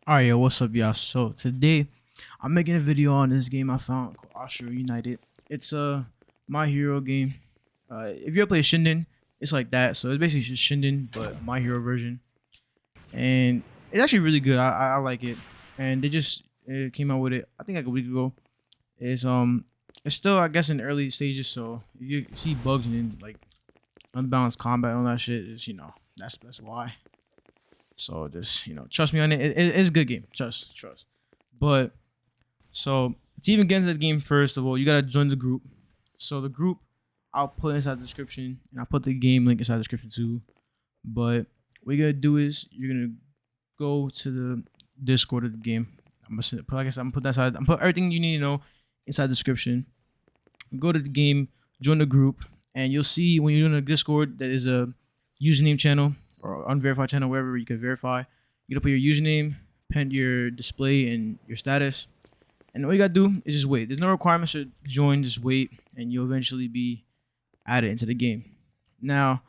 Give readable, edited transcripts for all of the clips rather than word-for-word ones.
Alright, yo, what's up, y'all? So today I'm making a video on this game I found called Ashura United. It's a My Hero game. If you ever play Shinden, it's like that. So it's basically just Shinden, but My Hero version, and it's actually really good. I like it, and they just came out with it. I think like a week ago. It's still I guess in the early stages. So if you see bugs and like unbalanced combat and all that shit, is that's why. So just trust me on it. It's a good game. Trust. But so to even get into the game, first of all, you gotta join the group. So the group I'll put inside the description, and I'll put the game link inside the description too. But what you gotta do is you're gonna go to the Discord of the game. Like I said, I'm gonna put that side. I'm put everything you need to know inside the description. Go to the game, join the group, and you'll see when you join the Discord that is a username channel or unverified channel, wherever you can verify. You gotta put your username, pen your display, and your status. And all you gotta do is just wait. There's no requirements to join. Just wait, and you'll eventually be added into the game. Now,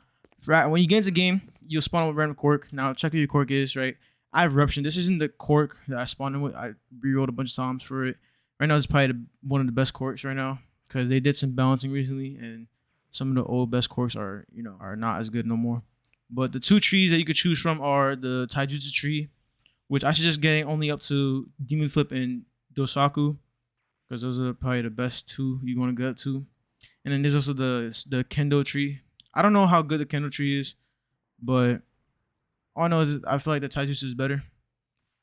when you get into the game, you'll spawn with random quirk. Now, check who your quirk is, right? I have Eruption. This isn't the quirk that I spawned in with. I rerolled a bunch of times for it. Right now, it's probably one of the best quirks right now because they did some balancing recently, and some of the old best quirks are not as good no more. But the two trees that you could choose from are the Taijutsu tree, which I suggest getting only up to Demon Flip and Dosaku, because those are probably the best two you want to get to. And then there's also the Kendo tree. I don't know how good the Kendo tree is, but all I know is I feel like the Taijutsu is better.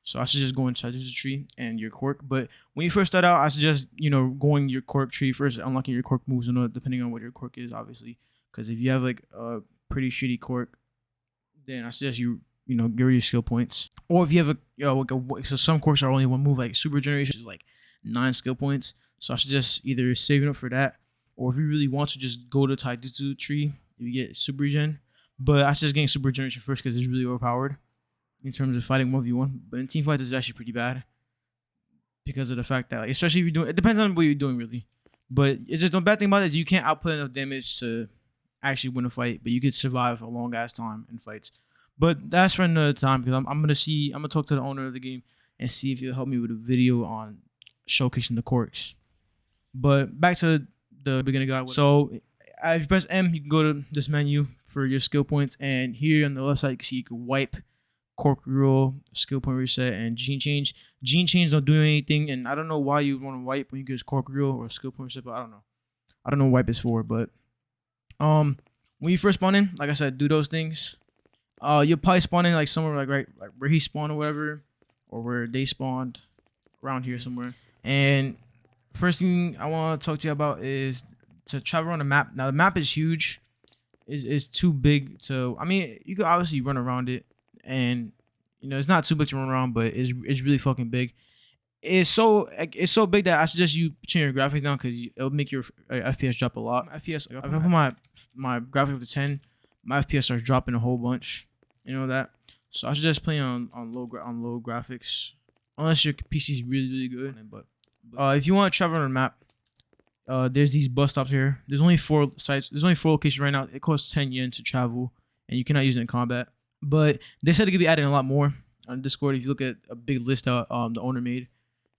So I suggest going Taijutsu tree and your quirk. But when you first start out, I suggest going your quirk tree first, unlocking your quirk moves, depending on what your quirk is, obviously. Because if you have like a pretty shitty quirk, then I suggest you get rid of your skill points. Or if you have so some quirks are only one move, like Super Generation is like 9 skill points. So I suggest either saving up for that, or if you really want to, just go to Taijutsu tree if you get Super Gen. But I suggest getting Super Generation first because it's really overpowered in terms of fighting 1v1. But in team fights, it's actually pretty bad because of the fact that, especially if you're doing, it depends on what you're doing really. But it's just the bad thing about it is you can't output enough damage to actually win a fight, but you could survive a long ass time in fights. But that's for another time because I'm gonna talk to the owner of the game and see if he'll help me with a video on showcasing the quirks. But back to the beginning guide. So if you press M, you can go to this menu for your skill points, and here on the left side you can see you can wipe, quirk reroll, skill point reset, and gene change. Gene change don't do anything, and I don't know why you want to wipe when you get quirk reroll or skill point reset, but I don't know. I don't know what wipe is for, but when you first spawn in, like I said, do those things. You'll probably spawn in like somewhere like where he spawned or whatever, or where they spawned, around here somewhere. And first thing I want to talk to you about is to travel on the map. Now the map is huge. It's too big to. I mean, you could obviously run around it, and it's not too big to run around, but it's really fucking big. It's so big that I suggest you turn your graphics down because it'll make your FPS drop a lot. FPS, if I put my graphics up to 10, my FPS starts dropping a whole bunch. You know that. So I suggest playing on low graphics, unless your PC is really good. But if you want to travel on the map, there's these bus stops here. There's only 4 sites. There's only 4 locations right now. It costs 10 yen to travel, and you cannot use it in combat. But they said they could be adding a lot more on Discord. If you look at a big list that the owner made,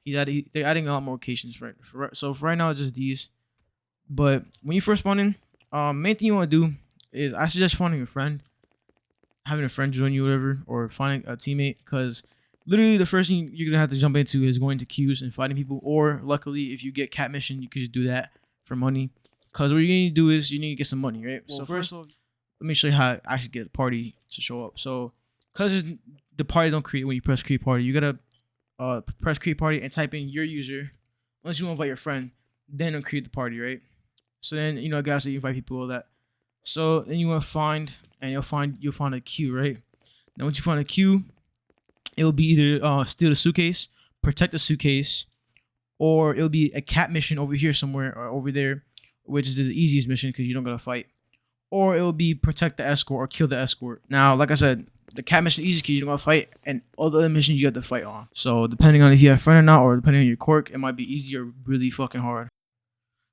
they're adding a lot more locations so for right now it's just these. But when you first spawn in, main thing you want to do is I suggest finding a friend, having a friend join you, whatever, or finding a teammate, because literally the first thing you're gonna have to jump into is going to queues and fighting people. Or luckily, if you get cat mission, you could just do that for money. Because what you need to do is you need to get some money, right? Well, so first, let me show you how to actually get a party to show up. So, because the party don't create when you press create party, you gotta press create party and type in your user. Once you invite your friend, then it'll create the party, right? So then guys, you invite people, all that. So then you want to find, and you'll find a queue, right? Now once you find a queue, it will be either steal the suitcase, protect the suitcase, or it'll be a cat mission over here somewhere or over there, which is the easiest mission because you don't gotta fight. Or it will be protect the escort or kill the escort. Now, like I said, the cat mission is easy because you don't gotta fight, and all the other missions you have to fight on. So depending on if you have a friend or not, or depending on your quirk, it might be easy or really fucking hard.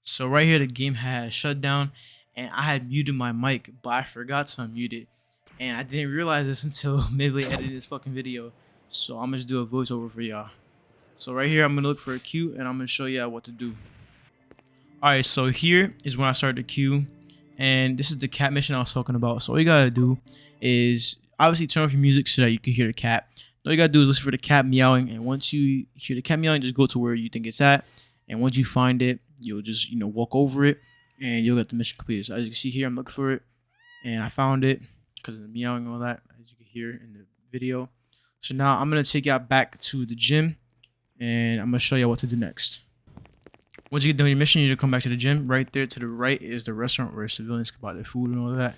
So right here, the game has shut down, and I had muted my mic, but I forgot to unmute it, and I didn't realize this until midway editing this fucking video. So I'm gonna just do a voiceover for y'all. So right here, I'm gonna look for a queue, and I'm gonna show y'all what to do. All right, so here is when I start the queue, and this is the cat mission I was talking about. So all you gotta do is obviously turn off your music so that you can hear the cat. All you gotta do is listen for the cat meowing, and once you hear the cat meowing, just go to where you think it's at, and once you find it, you'll just walk over it, and you'll get the mission completed. So as you can see here, I'm looking for it, and I found it because of the meowing and all that, as you can hear in the video. So now I'm gonna take y'all back to the gym, and I'm gonna show you what to do next. Once you get done with your mission, you need to come back to the gym. Right there to the right is the restaurant where civilians can buy their food and all that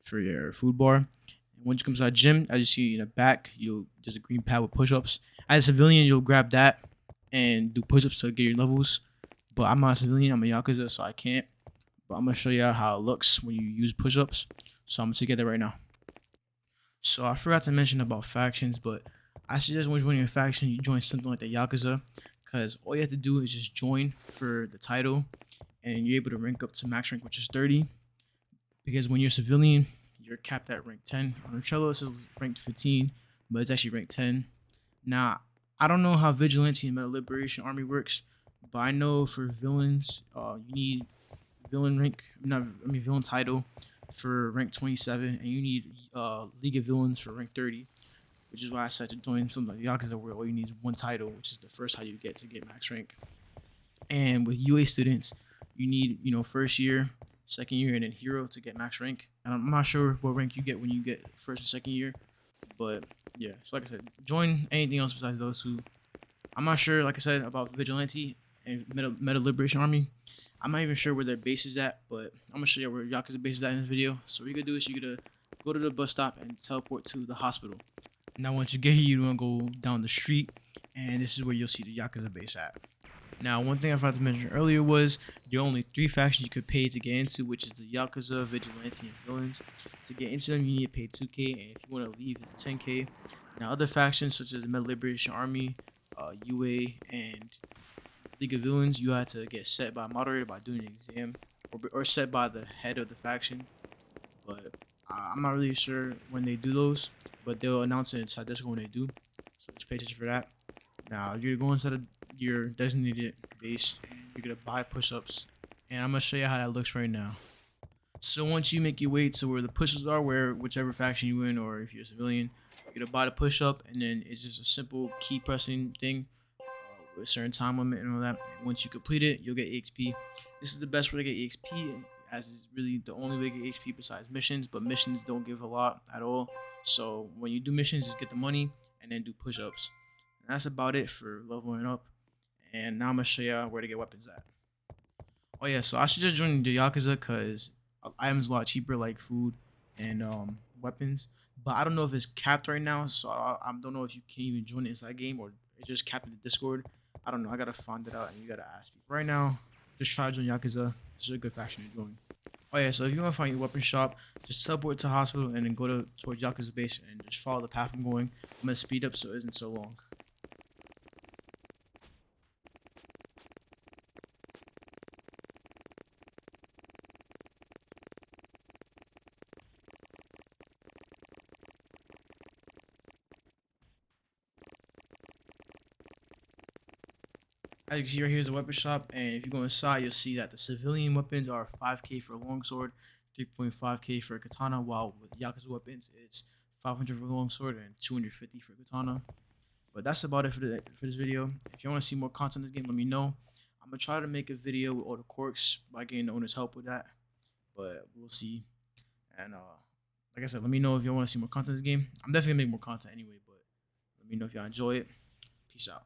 for your food bar. And once you come to the gym, as you see in the back, there's a green pad with push-ups. As a civilian, you'll grab that and do push-ups to get your levels. But I'm not a civilian, I'm a Yakuza, so I can't. But I'm gonna show you how it looks when you use push-ups. So I'm gonna take it right now. So I forgot to mention about factions, but I suggest when you're joining a faction, you join something like the Yakuza, because all you have to do is just join for the title, and you're able to rank up to max rank, which is 30. Because when you're a civilian, you're capped at rank 10. On Trello, it says ranked 15, but it's actually ranked 10. Now, I don't know how Vigilante and Meta Liberation Army works, but I know for villains, you need villain title for rank 27, and you need League of Villains for rank 30, which is why I said to join something like Yakuza where all you need is one title, which is the first title you get to get max rank. And with UA students, you need first year, second year, and then hero to get max rank. And I'm not sure what rank you get when you get first and second year, but yeah. So like I said, join anything else besides those two. I'm not sure, like I said, about Vigilante and Meta Liberation Army. I'm not even sure where their base is at, but I'm gonna show you where Yakuza base is at in this video. So what you're gonna do is you're gonna go to the bus stop and teleport to the hospital. Now once you get here, you're gonna go down the street, and this is where you'll see the Yakuza base at. Now one thing I forgot to mention earlier was there are only 3 factions you could pay to get into, which is the Yakuza, Vigilante, and Villains. To get into them, you need to pay 2K, and if you want to leave, it's 10K. Now other factions such as the Meta Liberation Army, UA, and League of Villains, you have to get set by a moderator by doing an exam, or set by the head of the faction. But I'm not really sure when they do those, but they'll announce it inside Discord when they do. So just pay attention for that. Now you're going inside of your designated base, and you're gonna buy push-ups, and I'm gonna show you how that looks right now. So once you make your way to where the push-ups are, where whichever faction you in, or if you're a civilian, you're gonna buy the push-up, and then it's just a simple key pressing thing with a certain time limit and all that. And once you complete it, you'll get EXP. This is the best way to get EXP, as it's really the only way to get EXP besides missions, but missions don't give a lot at all. So when you do missions, just get the money and then do push-ups. And that's about it for leveling up. And now I'm gonna show you where to get weapons at. Oh yeah, so I should just join the Yakuza because items a lot cheaper, like food and weapons. But I don't know if it's capped right now, so I don't know if you can even join the inside game or it's just capped in the Discord. I don't know. I gotta find it out, and you gotta ask me. Right now, just try to join Yakuza. This is a good faction to join. Oh yeah, so if you want to find your weapon shop, just teleport to hospital and then go towards Yakuza base and just follow the path I'm going. I'm gonna speed up so it isn't so long. As you can see right here is a weapon shop, and if you go inside, you'll see that the civilian weapons are 5K for a longsword, 3.5K for a katana, while with Yakuza weapons, it's 500 for a longsword and 250 for a katana. But that's about it for this video. If you want to see more content in this game, let me know. I'm gonna try to make a video with all the quirks by getting the owner's help with that, but we'll see. And like I said, let me know if you want to see more content in this game. I'm definitely gonna make more content anyway, but let me know if y'all enjoy it. Peace out.